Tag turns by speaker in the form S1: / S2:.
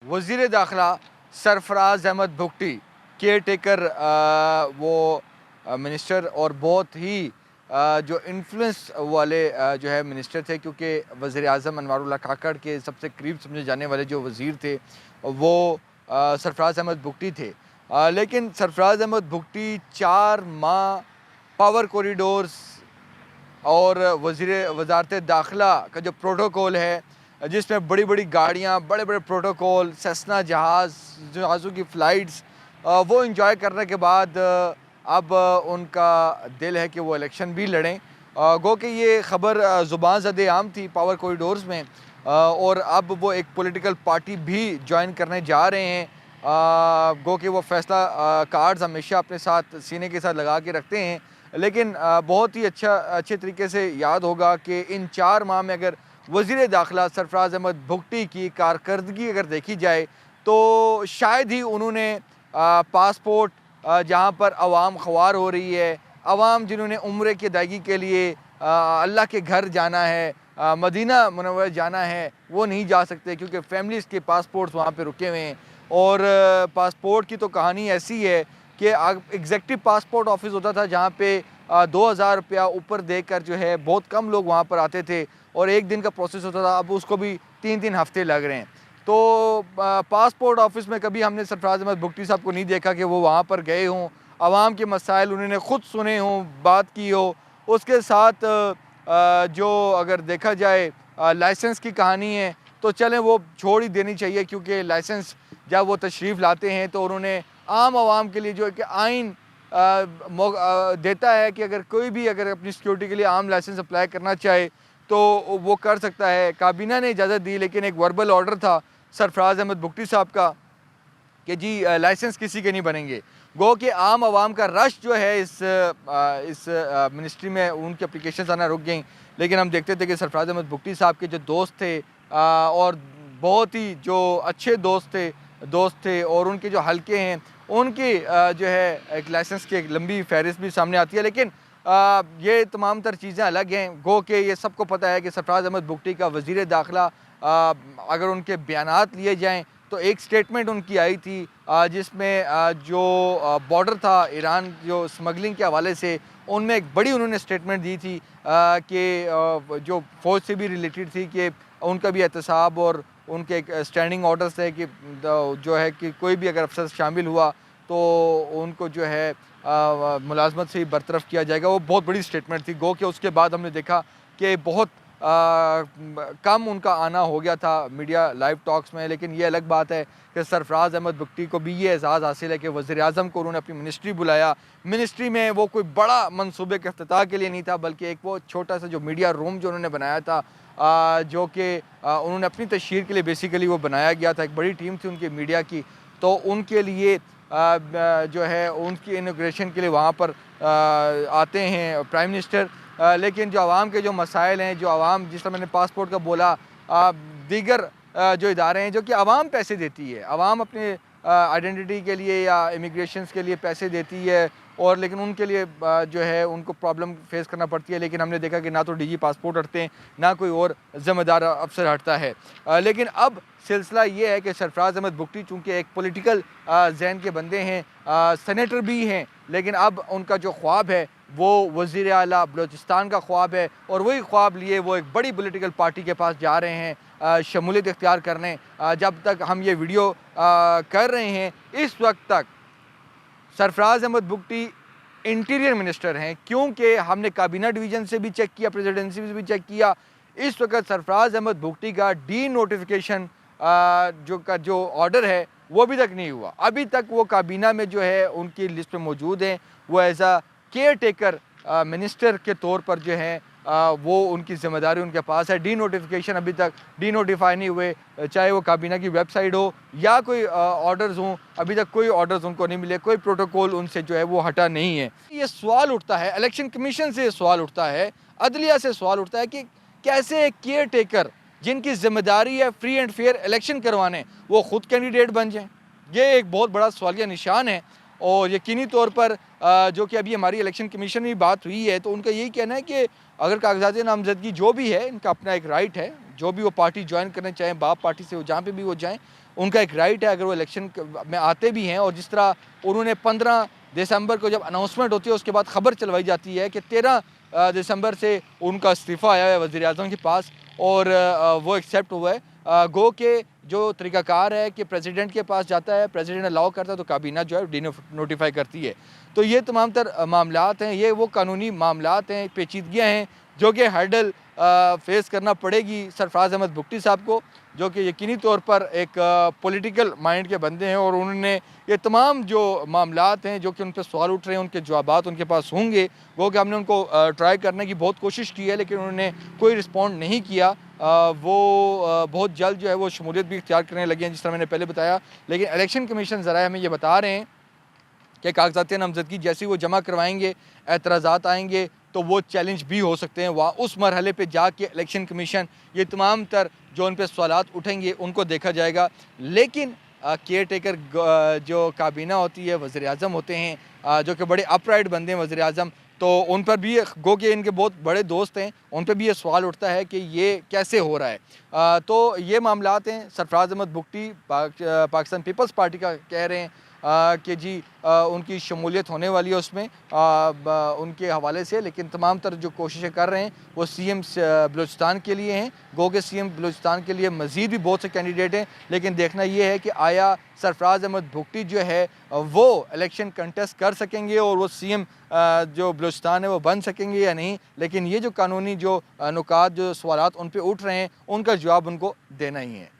S1: वज़ीर दाखिला Sarfaraz Ahmad भुगटी care taker वो मिनिस्टर और बहुत ही जो इन्फ्लुएंस वाले जो है मिनिस्टर थे, क्योंकि वज़ीर आज़म अनवारुल्लाह काकड़ के सबसे करीब समझे जाने वाले जो वज़ीर थे वो सरफराज अहमद भुगटी थे। लेकिन सरफराज अहमद भुगटी 4 माह पावर कॉरिडोर्स और वज़ारत दाखिला का जो प्रोटोकॉल है, जिसमें बड़ी बड़ी गाड़ियाँ, बड़े बड़े प्रोटोकॉल, सेस्ना जहाज़ों की फ़्लाइट्स, वो इंजॉय करने के बाद अब उनका दिल है कि वो इलेक्शन भी लड़ें। गो कि ये ख़बर ज़ुबान ज़द आम थी पावर कॉरिडोर्स में, और अब वो एक पॉलिटिकल पार्टी भी ज्वाइन करने जा रहे हैं। गो कि वो फ़ैसला कार्ड्स हमेशा अपने साथ सीने के साथ लगा के रखते हैं। लेकिन बहुत ही अच्छे तरीके से याद होगा कि इन 4 माह में अगर वज़ीर दाखिला सरफराज अहमद भुगटी की कारकर्दगी अगर देखी जाए तो शायद ही उन्होंने पासपोर्ट, जहाँ पर आवाम ख्वार हो रही है, आवाम जिन्होंने उम्रे की अदायगी के लिए अल्लाह के घर जाना है, मदीना मुनव्वर जाना है, वो नहीं जा सकते क्योंकि फैमिलीज़ के पासपोर्ट्स वहाँ पे रुके हुए हैं। और पासपोर्ट की तो कहानी ऐसी है कि एग्जेक्टिव पासपोर्ट ऑफिस होता था जहाँ पे 2000 रुपया ऊपर देकर जो है बहुत कम लोग वहाँ पर आते थे और एक दिन का प्रोसेस होता था। अब उसको भी 3-3 हफ्ते लग रहे हैं। तो पासपोर्ट ऑफिस में कभी हमने सरफराज अहमद भुगटी साहब को नहीं देखा कि वो वहाँ पर गए हों, आवाम के मसाइल उन्होंने ख़ुद सुने हों, बात की हो। उसके साथ जो अगर देखा जाए लाइसेंस की कहानी है तो चलें वो छोड़ ही देनी चाहिए, क्योंकि लाइसेंस जब वो तशरीफ़ लाते हैं तो उन्होंने आम आवाम के लिए जो एक आइन देता है कि अगर कोई भी अगर अपनी सिक्योरिटी के लिए आम लाइसेंस अप्लाई करना चाहे तो वो कर सकता है। काबीना ने इजाज़त दी, लेकिन एक वर्बल ऑर्डर था सरफराज अहमद भुगटी साहब का कि जी लाइसेंस किसी के नहीं बनेंगे। गो कि आम आवाम का रश जो है इस मिनिस्ट्री में उनकी अप्लीकेशन आना रुक गई। लेकिन हम देखते थे कि सरफराज अहमद भुगटी साहब के जो दोस्त थे और बहुत ही जो अच्छे दोस्त थे और उनके जो हल्के हैं उनकी जो है एक लाइसेंस की एक लंबी फहरिस्त भी सामने आती है। लेकिन ये तमाम तर चीज़ें अलग हैं। गो कि ये सबको पता है कि सरफराज अहमद भुगटी का वज़ीर दाखिला, अगर उनके बयानात लिए जाएँ तो एक स्टेटमेंट उनकी आई थी जिसमें जो बॉर्डर था ईरान जो स्मगलिंग के हवाले से, उनमें एक बड़ी उन्होंने स्टेटमेंट दी थी कि जो फ़ौज से भी रिलेटेड थी कि उनका भी एहतसाब और उनके एक स्टैंडिंग ऑर्डर्स है कि जो है कि कोई भी अगर अफसर शामिल हुआ तो उनको जो है मुलाजमत से ही बरतरफ किया जाएगा। वो बहुत बड़ी स्टेटमेंट थी। गो कि उसके बाद हमने देखा कि बहुत कम उनका आना हो गया था मीडिया लाइव टॉक्स में। लेकिन ये अलग बात है कि सरफराज अहमद भुगटी को भी ये एजाज़ हासिल है कि वज़ीर आज़म को उन्होंने अपनी मिनिस्ट्री बुलाया। मिनिस्ट्री में वो कोई बड़ा मनसूबे के इफ्तिताह के लिए नहीं था, बल्कि एक वो छोटा सा जो मीडिया रूम जो उन्होंने बनाया था, जो कि उन्होंने अपनी तशहीर के लिए बेसिकली वो बनाया गया था। एक बड़ी टीम थी उनकी मीडिया की, तो उनके लिए जो है उनकी इनॉग्रेशन के लिए वहाँ पर आते हैं प्राइम मिनिस्टर। लेकिन जो आवाम के जो मसाइल हैं, जो आवाम, जिस तरह मैंने पासपोर्ट का बोला, दीगर जो इदारे हैं जो कि आवाम पैसे देती है, आवाम अपने आइडेंटिटी के लिए या इमिग्रेशन के लिए पैसे देती है, और लेकिन उनके लिए जो है उनको प्रॉब्लम फेस करना पड़ती है। लेकिन हमने देखा कि ना तो डीजी पासपोर्ट हटते हैं, ना कोई और ज़िम्मेदार अफसर हटता है। लेकिन अब सिलसिला ये है कि सरफराज अहमद भुगटी चूँकि एक पॉलिटिकल जहन के बंदे हैं, सेनेटर भी हैं, लेकिन अब उनका जो ख्वाब है वो वज़ीर आला बलूचिस्तान का ख्वाब है, और वही ख्वाब लिए वो एक बड़ी पॉलिटिकल पार्टी के पास जा रहे हैं शमूलियत इख्तियार करने। जब तक हम ये वीडियो कर रहे हैं इस वक्त तक सरफराज अहमद भुगटी इंटीरियर मिनिस्टर हैं, क्योंकि हमने काबीना डिवीज़न से भी चेक किया, प्रेसिडेंसी से भी चेक किया। इस वक्त सरफराज अहमद भुगटी का डी नोटिफिकेशन जो ऑर्डर है वो अभी तक नहीं हुआ। अभी तक वो काबीना में जो है उनकी लिस्ट में मौजूद हैं। वो एज आ केयर टेकर मिनिस्टर के तौर पर जो है वो उनकी ज़िम्मेदारी उनके पास है। डी नोटिफिकेशन अभी तक डी नोटिफाई नहीं हुए, चाहे वो काबीना की वेबसाइट हो या कोई ऑर्डर्स हों, अभी तक कोई ऑर्डर्स उनको नहीं मिले, कोई प्रोटोकॉल उनसे जो है वो हटा नहीं है। ये सवाल उठता है, इलेक्शन कमीशन से सवाल उठता है, अदलिया से सवाल उठता है कि कैसे एक केयर टेकर जिनकी जिम्मेदारी है फ्री एंड फेयर इलेक्शन करवाने, वो ख़ुद कैंडिडेट बन जाएँ। ये एक बहुत बड़ा सवालिया निशान है। और यकीनी तौर पर जो कि अभी हमारी इलेक्शन कमीशन में बात हुई है तो उनका यही कहना है कि अगर कागजात नामजदगी जो भी है इनका अपना एक राइट है, जो भी वो पार्टी ज्वाइन करना चाहें, बाप पार्टी से जहाँ पे भी वो जाएं, उनका एक राइट है, अगर वो इलेक्शन में आते भी हैं और जिस तरह उन्होंने 15 दिसंबर को जब अनाउंसमेंट होती है उसके बाद खबर चलवाई जाती है कि 13 दिसंबर से उनका इस्तीफ़ा आया है वज़ीर आज़म के पास और वो एक्सेप्ट हुआ है। गो के जो तरीक़ाकार है कि प्रेसिडेंट के पास जाता है, प्रेसिडेंट अलाउ करता है तो काबीना जो है डी नोटिफाई करती है। तो ये तमाम तर मामलात हैं, ये वो कानूनी मामलात हैं, पेचीदगियाँ हैं जो कि हर्डल फेस करना पड़ेगी सरफराज अहमद भुट्टी साहब को, जो कि यकीनी तौर पर एक पॉलिटिकल माइंड के बंदे हैं और उन्होंने ये तमाम जो मामलात हैं जो कि उन पर सवाल उठ रहे हैं उनके जवाबात उनके पास होंगे, वो कि हमने उनको ट्राई करने की बहुत कोशिश की है लेकिन उन्होंने कोई रिस्पॉन्ड नहीं किया। वो बहुत जल्द जो है वो शमूलियत भी इख्तियार करने लगे हैं जिस तरह मैंने पहले बताया। लेकिन इलेक्शन कमीशन ज़रा हमें ये बता रहे हैं कि कागजात नामजदगी जैसे ही वो जमा करवाएंगे, एतराज़ात आएंगे तो वो चैलेंज भी हो सकते हैं। वहाँ उस मरहले पे जाके इलेक्शन कमीशन ये तमाम तर जो उन पर सवालात उठेंगे उनको देखा जाएगा। लेकिन केयर टेकर जो काबीना होती है, वज़ीर आज़म होते हैं जो कि बड़े अपराइट बंदे हैं वज़ीर आज़म, तो उन पर भी गो के इनके बहुत बड़े दोस्त हैं, उन पर भी ये सवाल उठता है कि ये कैसे हो रहा है। तो ये मामलात हैं। सरफराज अहमद भुट्टी पाकिस्तान पीपल्स पार्टी का कह रहे हैं कि जी उनकी शमूलियत होने वाली है उसमें उनके हवाले से, लेकिन तमाम तर जो कोशिशें कर रहे हैं वो सीएम बलूचिस्तान के लिए हैं। गो के सीएम बलूचिस्तान के लिए मज़ीद भी बहुत से कैंडिडेट हैं, लेकिन देखना ये है कि आया सरफराज अहमद भुट्टी जो है वो इलेक्शन कंटेस्ट कर सकेंगे और वो सीएम जो बलूचिस्तान है वो बन सकेंगे या नहीं। लेकिन ये जो कानूनी जो नुकात जो सवालात उन पर उठ रहे हैं उनका जवाब उनको देना ही है।